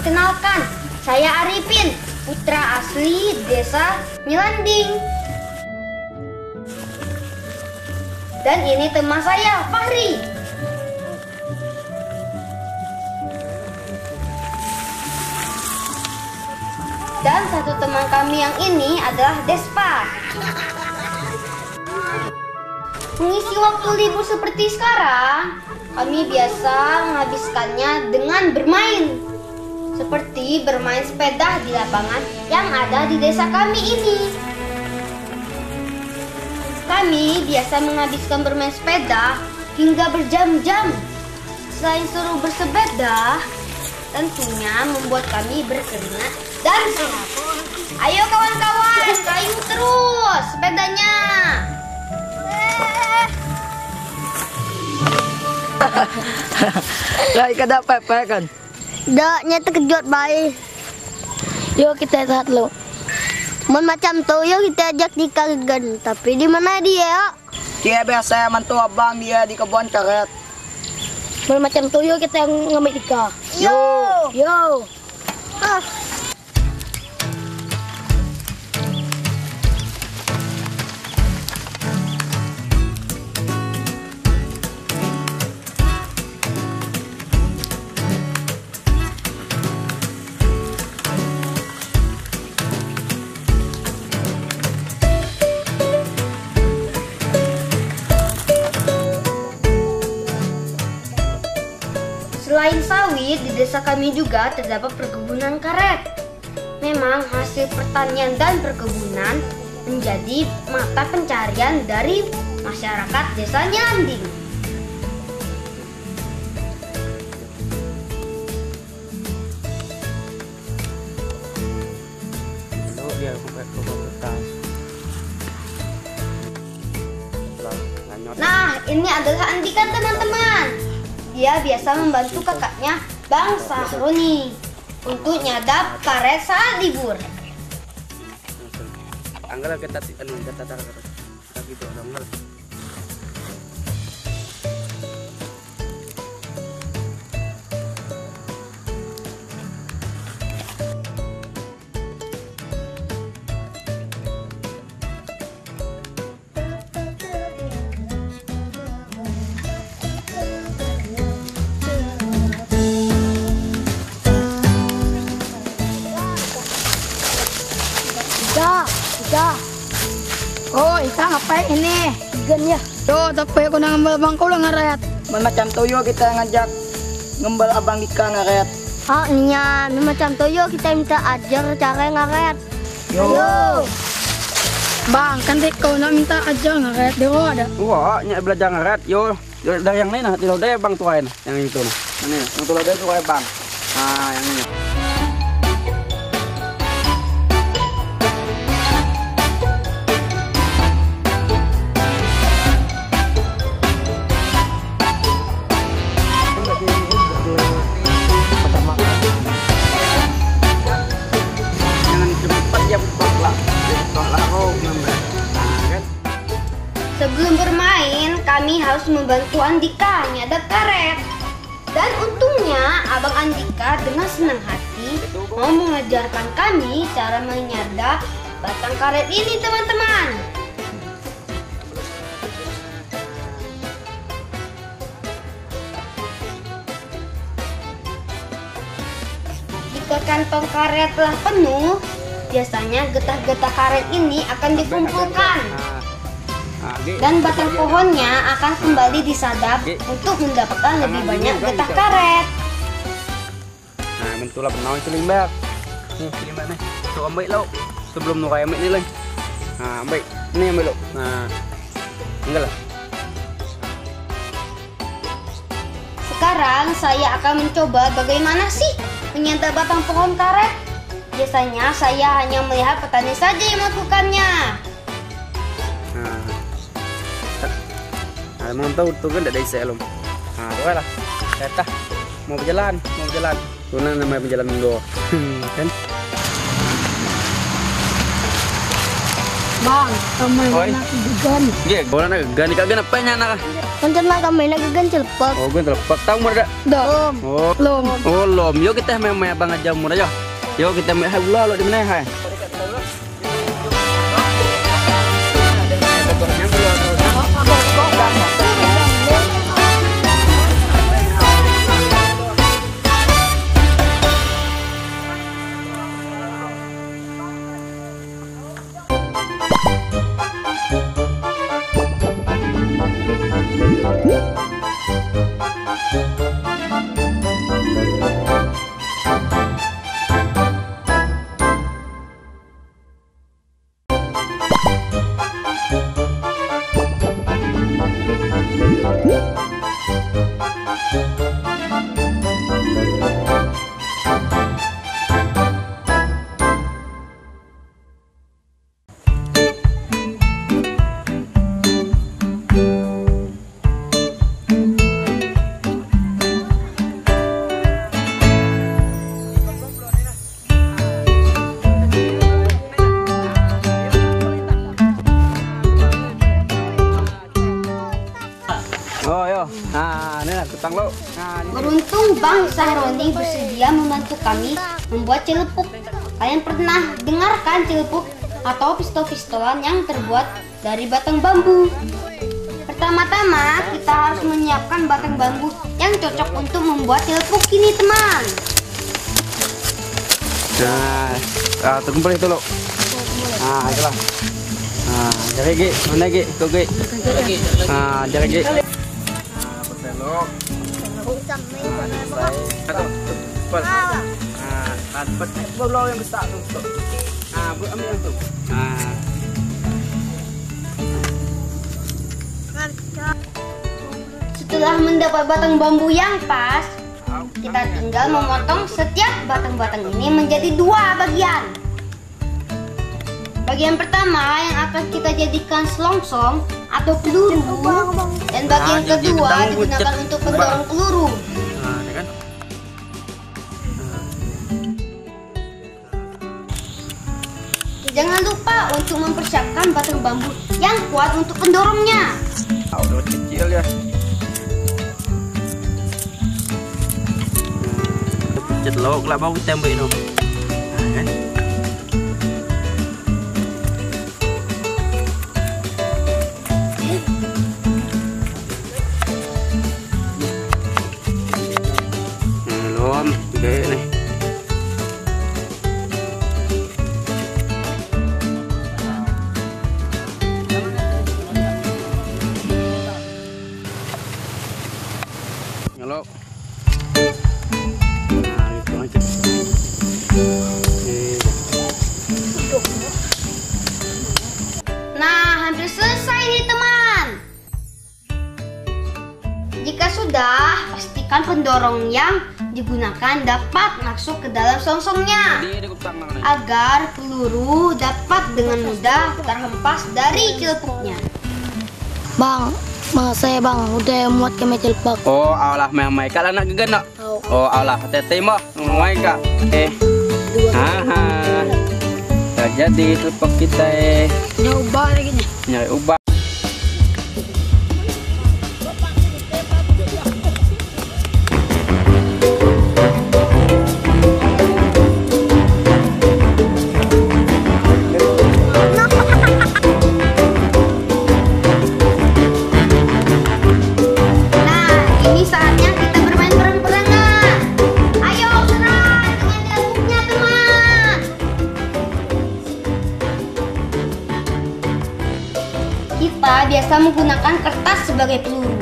Perkenalkan, saya Arifin, putra asli desa Milanding. Dan ini teman saya, Fahri. Dan satu teman kami yang ini adalah Despa. Mengisi waktu libur seperti sekarang, kami biasa menghabiskannya dengan bermain. Seperti bermain sepeda di lapangan yang ada di desa kami ini. Kami biasa menghabiskan bermain sepeda hingga berjam-jam. Selain seru bersepeda, tentunya membuat kami berkeringat dan sehat. Ayo kawan-kawan, kayu terus sepedanya. Lah ikan dapat apa kan? Daknya terkejut baik. Yuk kita lihat lo. Mun macam tu yuk kita ajak di Kargen. Tapi di mana dia? Dia biasa mantu abang dia di kebun karet. Mun macam tu yuk kita ngambil ikan. Yo. Ah. Selain sawit, di desa kami juga terdapat perkebunan karet. Memang hasil pertanian dan perkebunan menjadi mata pencarian dari masyarakat desa Milanding. Nah, ini adalah Andika teman-teman. Dia biasa membantu kakaknya Bang Sahroni untuk nyadap karet saat libur. Anggala kita tatar gitu anggala. Ika. Oh, ikan apa ini? Ikan ya. Yo, tapi aku nang ngembal bangku lah ngaret. Macam tu yuk kita ngajak ngembal abang Dika ngaret. Ah, niya, macam tu yuk kita minta ajar cara ngaret. Yo. Bang, kan kau nak minta ajar ngaret dia ada. Wah, nyak belajar ngaret yo. Dari yang lain nah, tidak ada bang tuain yang itu nah. Ini, yang tu ada tuai bang. Ah, yang ini. Sebelum bermain, kami harus membantu Andika nyadap karet. Dan untungnya, Abang Andika dengan senang hati mau mengajarkan kami cara menyadap batang karet ini, teman-teman. Jika kantong karet telah penuh, biasanya getah-getah karet ini akan dikumpulkan. Dan batang pohonnya akan kembali disadap untuk mendapatkan lebih banyak getah karet. Nah, mentulah benau itu limbak. Ini mana? Tuh ambil lo. Sebelum nukai ambil ni lagi. Nah, ambil. Ini ambil lo. Nah, enggak lah. Sekarang saya akan mencoba bagaimana sih menyadap batang pohon karet. Biasanya saya hanya melihat petani saja yang melakukannya. Nah, memang tahu tuh kan ada isi elom. Nah, tuh lah. Kata mau berjalan. Tuh namanya berjalan dulu. Kan? Bang, kamu Oi. nak gan. Iya, bola nak gan apa nya nak? Rencana kami nagagan celepek. Oh, gue telepon. Tahu murah? Belum. Oh, Belum. oh, lom. Yuk kita main bang aja murah aja. Yuk kita main bola lo di mana hai? Oh yo, nah ini lah ketang lo. Nah, Beruntung Bang Sahroni bersedia membantu kami membuat celepuk. Kalian pernah dengarkan celepuk atau pistol-pistolan yang terbuat dari batang bambu? Pertama-tama kita harus menyiapkan batang bambu yang cocok untuk membuat celepuk ini, teman. nah, terkumpul itu lo. Nah, itulah. Nah, jari gi, mana gi, kau gi. Nah, jari gi. Lo. Satu, cepat. Nah, cepat. Bola yang besar tu. Nah, buat ambil yang tu. Nah. Setelah mendapat batang bambu yang pas, kita tinggal memotong setiap batang-batang ini menjadi 2 bagian. Bagian pertama yang akan kita jadikan selongsong atau peluru, dan bagian kedua digunakan untuk pendorong peluru. Nah, ya kan? Jangan lupa untuk mempersiapkan batang bambu yang kuat untuk pendorongnya. Udah kecil ya. Chật lô là bao cái tem bị đâu. Lom ghế này. Halo. Nah, hampir selesai nih, teman. Jika sudah, pastikan pendorong yang digunakan dapat masuk ke dalam selongsongnya agar peluru dapat dengan mudah terhempas dari celepuknya. Bang, saya bang udah muat kami celepek. Oh, Allah memang kak anak gegan nak. Oh, Allah tete mah ngomong kak. Jadi celepek kita Nyoba lagi nih. nyari ubah. Kita biasa menggunakan kertas sebagai peluru.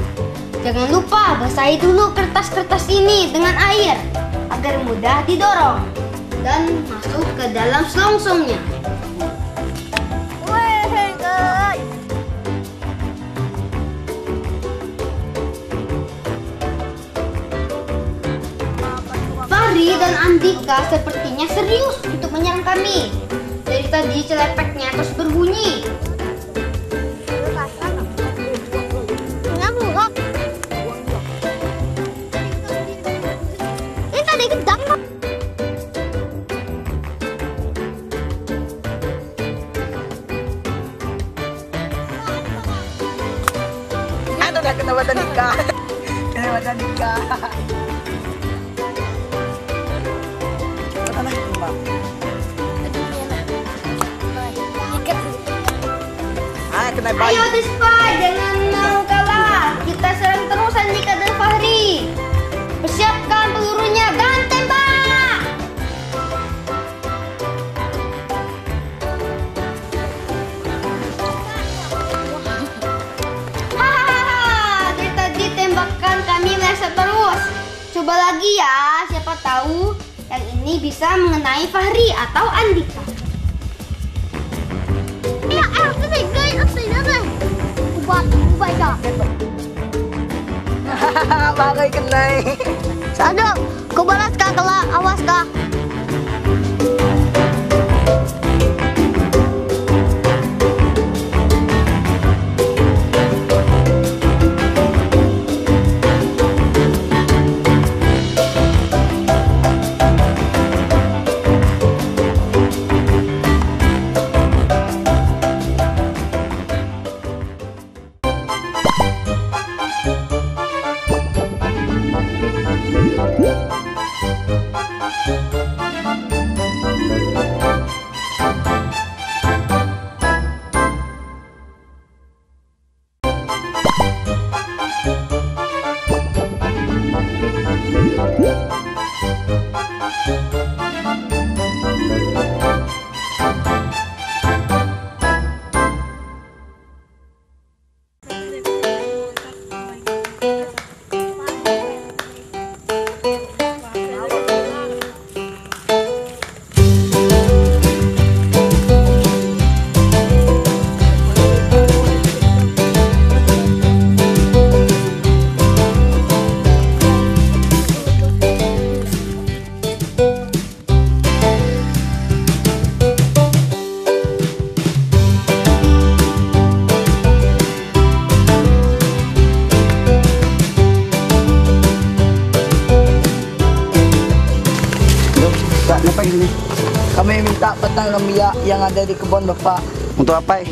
Jangan lupa basahi dulu kertas-kertas ini dengan air agar mudah didorong dan masuk ke dalam selongsongnya. Fahri dan Andika sepertinya serius untuk menyerang kami. Dari tadi celepeknya terus berbunyi. kena bata nikah. Kena bata nikah. Kena nikah. Kena bayi. Ayo Despa, jangan mau kalah. Kita serang terus Andika dan Fahri. Persiapkan pelurunya dan tembak. Hahaha, dari tadi tembakan kami meleset terus. Coba lagi ya, siapa tahu yang ini bisa mengenai Fahri atau Andika. Bagai kenai. Aduh, kau balas kah kelak, awas kah. Ngapain ini? Kami minta batang rumbia yang ada di kebun Bapak. Untuk apa?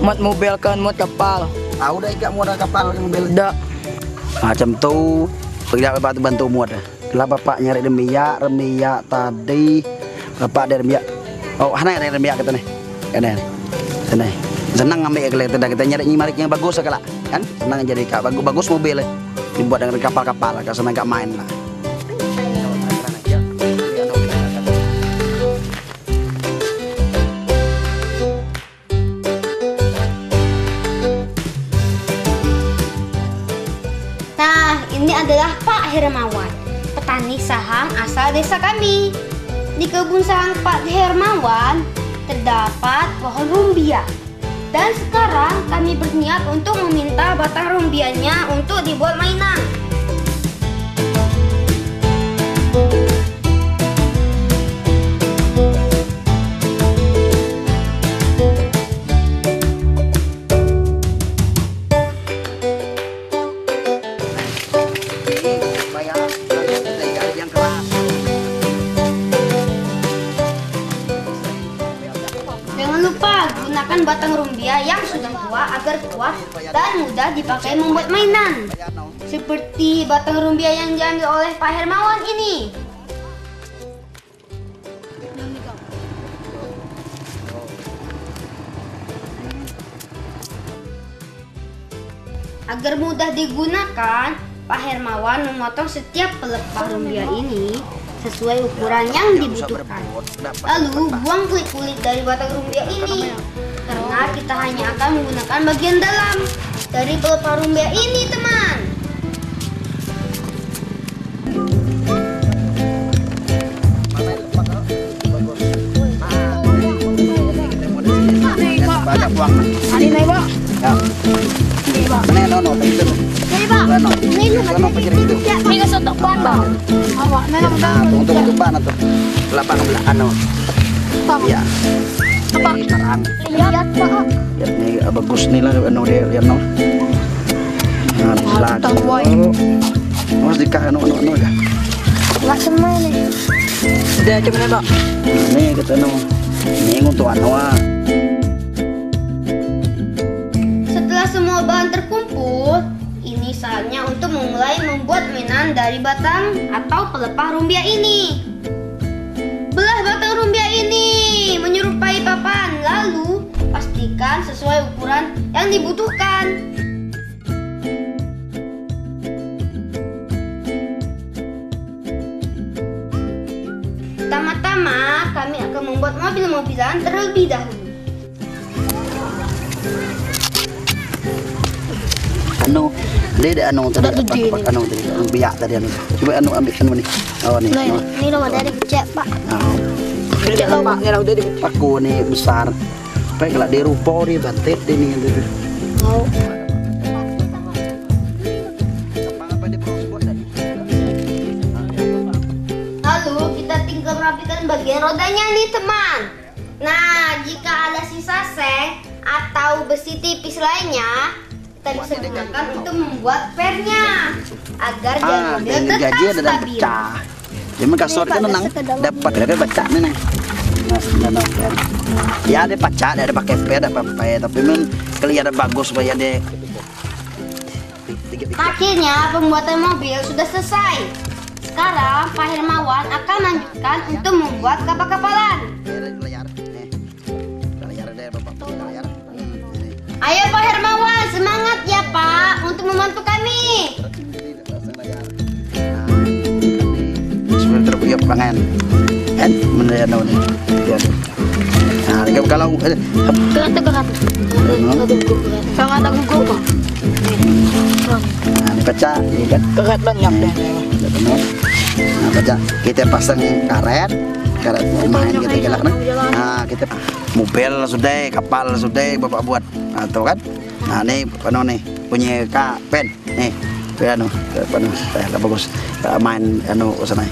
Muat mobil kan, muat kapal. Tahu dah ikat muat kapal mobil. Dak. Macam tu, tidak bapak tu bantu muat dah. Lah bapak nyari remia tadi. Bapak ada remia. Oh, hana ada remia kata ni. Ada. Sana. Senang ambil kelihatan kita nyari nyimarik yang bagus sekali kan? Senang jadi bagus mobil dibuat dengan kapal-kapal, kalau senang main lah. Ini adalah Pak Hermawan, petani sahang asal desa kami. Di kebun sahang Pak Hermawan terdapat pohon rumbia. Dan sekarang kami berniat untuk meminta batang rumbianya untuk dibuat mainan. Jangan lupa gunakan batang rumbia yang sudah tua agar kuat dan mudah dipakai membuat mainan. Seperti batang rumbia yang diambil oleh Pak Hermawan ini. Agar mudah digunakan, Pak Hermawan memotong setiap pelepah rumbia ini sesuai ukuran yang dibutuhkan. Lalu buang kulit-kulit dari batang rumbia ini, karena kita hanya akan menggunakan bagian dalam dari pelepah rumbia ini, teman. Banyak buang. Ani naik, Pak. Ya. Ini no, itu. Ini Pak, Ini pikir itu. ini nggak sotok ban Bang. Awak memang Untuk ban atau lapang ano. Iya. Apa? Sekarang Lihat Pak. ini bagus nih lah ano dia lihat no. Nah, tang boy. Harus dikah ano dah. Nggak semua nih. Udah coba nih, Pak. Ini kita no. Ini untuk ano. Setelah semua bahan terkumpul, ini Misalnya untuk memulai membuat mainan dari batang atau pelepah rumbia ini. Belah batang rumbia ini menyerupai papan, lalu pastikan sesuai ukuran yang dibutuhkan. Pertama-tama kami akan membuat mobil-mobilan terlebih dahulu. Ada tadi biak tadi coba ambil nih. Oh nih. Ini nomor dari kecil, Pak. Kecil lawaknya udah di Paku nih besar. Baik kalau dia rupa dia bantet ini. Mau. Lalu kita tinggal merapikan bagian rodanya nih teman. Nah, jika ada sisa seng atau besi tipis lainnya, kita bisa gunakan untuk membuat pernya agar jalan mobil tetap stabil. Jadi kasur kan nang dapat ada baca nih nang. Ya ada pecah, ada pakai per, ada pakai tapi memang kelihatan bagus supaya dia. Akhirnya pembuatan mobil sudah selesai. Sekarang Pak Hermawan akan lanjutkan untuk membuat kapal-kapalan. Ayo Pak Hermawan, semangat ya Pak untuk membantu kami. Sudah terbiak pangan. Kan menurut nih. Nah, kalau Sangat ada gugur, Pak. nah, ini pecah, ini kan kerat banyak deh. Nah, pecah. Kita pasang karet main gitu gelak nah kita mobil sudah, kapal sudah bapak buat. Nah, tuh kan. Nah, ini penuh nih punya Kak Pen. Nih, penuh bagus. Main sana.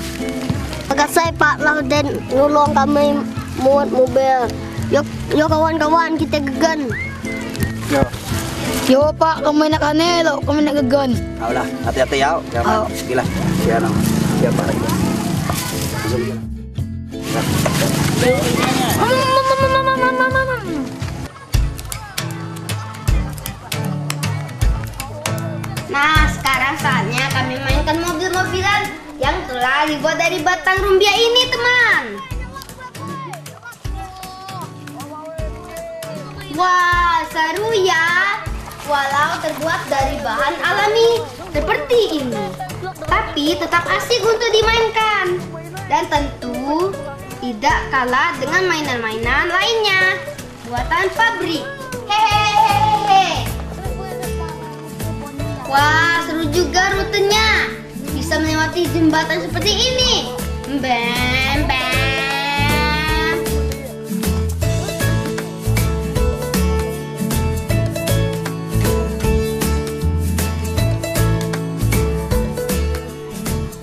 Makasih Pak Lauden nolong kami muat mobil. Yo kawan-kawan kita gegan. Yo Pak, kami nak kanelo, kami nak gegan. Alah, hati-hati ya. Jangan gila. Siapa lagi? Nah, sekarang saatnya kami mainkan mobil-mobilan yang telah dibuat dari batang rumbia ini, teman. Wah, seru ya. Walau terbuat dari bahan alami seperti ini, tapi tetap asik untuk dimainkan. Dan tentu tidak kalah dengan mainan-mainan lainnya buatan pabrik. Hehehe. Wah, seru juga rutenya. Bisa melewati jembatan seperti ini. Bam, bam.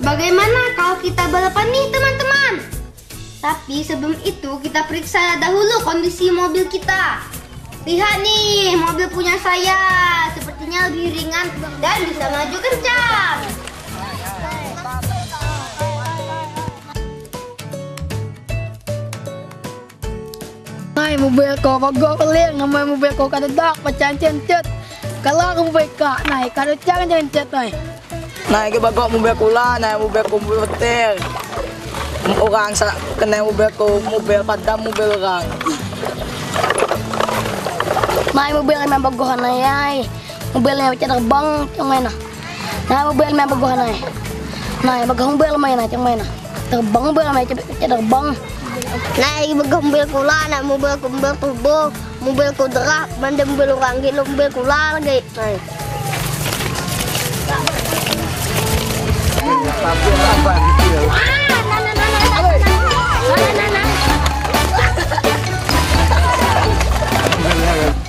Bagaimana kalau kita balapan nih teman-teman? Tapi sebelum itu kita periksa dahulu kondisi mobil kita. Lihat nih, mobil punya saya sepertinya lebih ringan dan bisa maju kencang. Nay, mobil ko bago peling, namanya mobil ko kadadak pacan cencet. Kalau aku mobil kak, nay kada jangan cencet nay. Nay ke bago mobil kula, nay mobil ko mobil petir. Orang sa kena mobil ko mobil padam mobil orang. Nay mobil yang baguhan na yay. Mobil yang terbang yang mana? Nay mobil yang baguhan na. Nay baguhan mobil mana yang mana? Terbang mobil yang terbang. Nay baguhan mobil kula, nay mobil turbo, mobil kudra, banda mobil orang gitu, mobil kula lagi. Nay.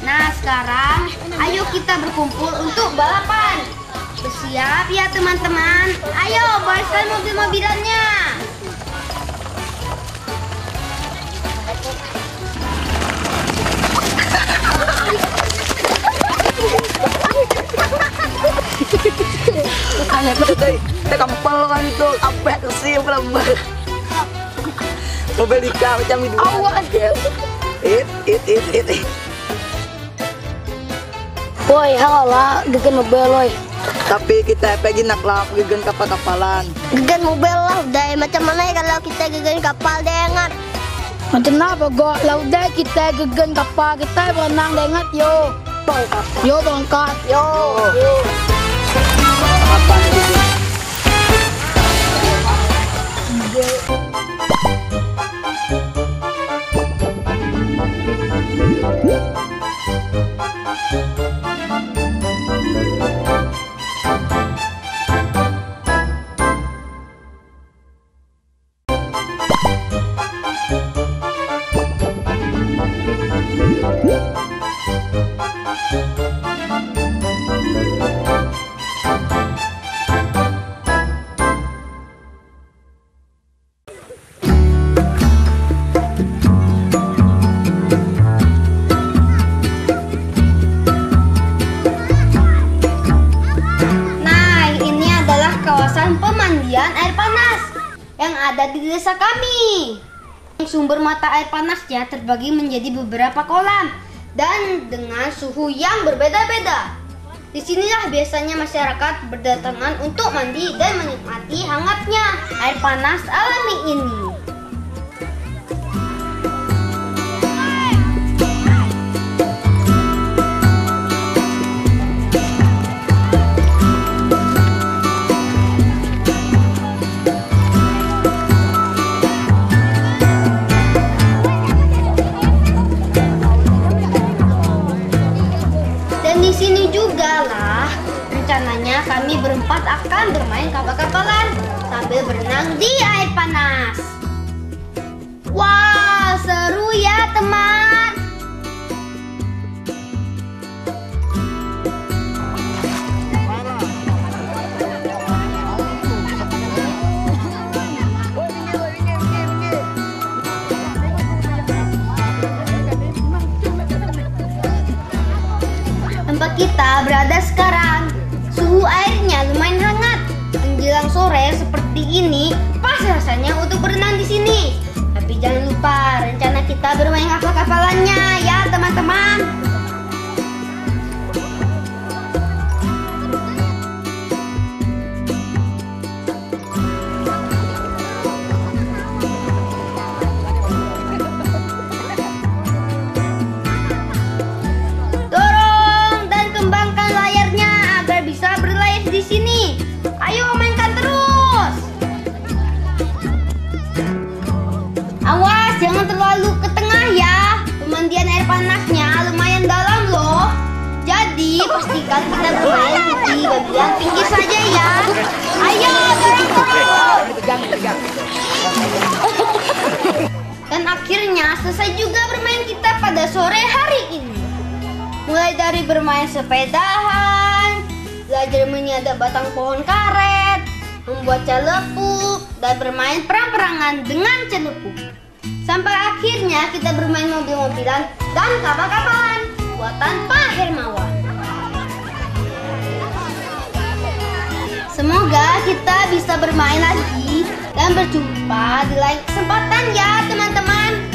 Nah, sekarang ayo kita berkumpul untuk balapan. Bersiap ya teman-teman. Ayo bariskan mobil-mobilannya. Aneh betul. Kita kampel kan itu apa kesih pelambat. Mobil Dika macam itu. Awas ya. It. Woi, halo lah, gegan mobil loy. Tapi kita pengen nak lah gegan kapal-kapalan. Gegan mobil lah, dai macam mana ya kalau kita gegan kapal dengat. Macam apa gok? Laudai kita gegan kapal, kita berenang dengat yo. Bangkat. Yo berangkat. Yo. Apa nih? Pemandian air panas yang ada di desa kami. Sumber mata air panasnya terbagi menjadi beberapa kolam dan dengan suhu yang berbeda-beda. Disinilah biasanya masyarakat berdatangan untuk mandi dan menikmati hangatnya air panas alami ini. Di sini juga lah rencananya kami berempat akan bermain kapal-kapalan sambil berenang di air panas. Wah, seru ya teman. Tempat kita berada sekarang, suhu airnya lumayan hangat. Menjelang sore seperti ini, pas rasanya untuk berenang di sini. Tapi jangan lupa rencana kita bermain kapal-kapalannya ya teman-teman. Ayo mainkan terus. Awas jangan terlalu ke tengah ya. Pemandian air panasnya lumayan dalam loh. Jadi pastikan kita bermain di bagian pinggir saja ya. Ayo dorong. Dan akhirnya selesai juga bermain kita pada sore hari ini. Mulai dari bermain sepedahan, belajar menyadap batang pohon karet, membuat celepuk, dan bermain perang-perangan dengan celepuk. Sampai akhirnya kita bermain mobil-mobilan dan kapal-kapalan buatan Pak Hermawan. Semoga kita bisa bermain lagi dan berjumpa di lain kesempatan ya teman-teman.